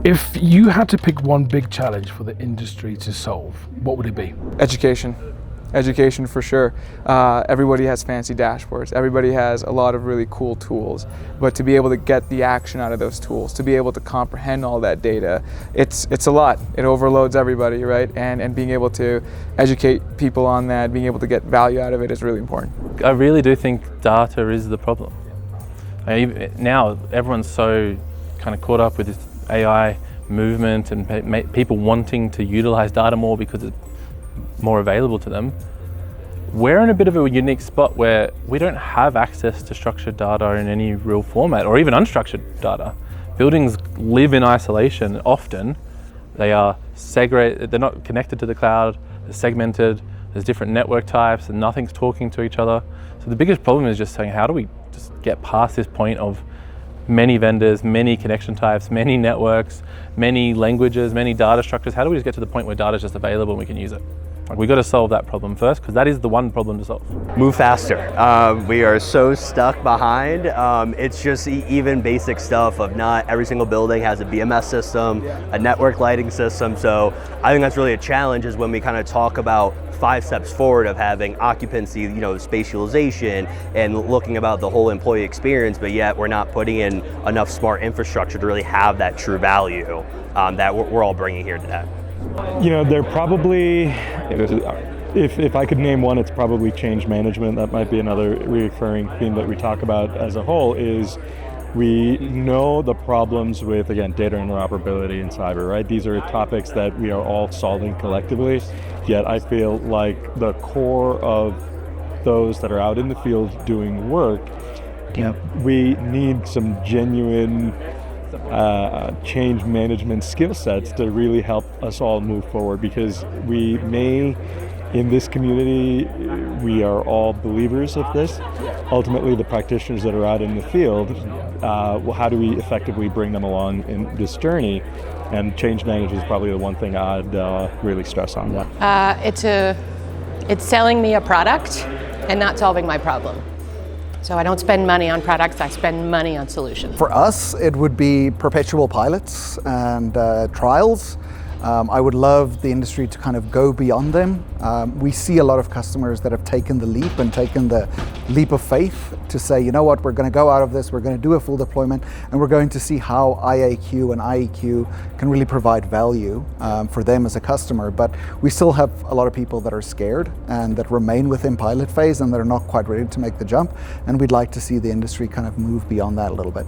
If you had to pick one big challenge for the industry to solve, what would it be? Education for sure. Everybody has fancy dashboards. Everybody has a lot of really cool tools, but to be able to get the action out of those tools, to be able to comprehend all that data, it's a lot. It overloads everybody, right? And being able to educate people on that, being able to get value out of it is really important. I really do think data is the problem. Now everyone's so kind of caught up with this AI movement and people wanting to utilize data more because it's more available to them. We're in a bit of a unique spot where we don't have access to structured data in any real format, or even unstructured data. Buildings live in isolation often. They are segregated, they're not connected to the cloud, they're segmented, there's different network types and nothing's talking to each other. So the biggest problem is just saying, how do we just get past this point of many vendors, many connection types, many networks, many languages, many data structures? How do we just get to the point where data is just available and we can use it? Like, we've got to solve that problem first, because that is the one problem to solve. Move faster. We are so stuck behind. It's just even basic stuff of not every single building has a BMS system, a network lighting system. So I think that's really a challenge, is when we kind of talk about 5 steps forward of having occupancy, spatialization, and looking about the whole employee experience, but yet we're not putting in enough smart infrastructure to really have that true value that we're all bringing here today. They're probably, if I could name one, it's probably change management. That might be another recurring theme that we talk about as a whole. Is we know the problems with, again, data interoperability and cyber, right? These are topics that we are all solving collectively, yet I feel like the core of those that are out in the field doing work, we need some genuine change management skill sets to really help us all move forward, because we may, in this community, we are all believers of this. Ultimately, the practitioners that are out in the field, how do we effectively bring them along in this journey? And change management is probably the one thing I'd really stress on. It's selling me a product and not solving my problem. So I don't spend money on products, I spend money on solutions. For us, it would be perpetual pilots and trials. I would love the industry to kind of go beyond them. We see a lot of customers that have taken the leap and taken the leap of faith to say, you know what, we're going to go out of this, we're going to do a full deployment, and we're going to see how IAQ and IEQ can really provide value for them as a customer. But we still have a lot of people that are scared and that remain within pilot phase and that are not quite ready to make the jump. And we'd like to see the industry kind of move beyond that a little bit.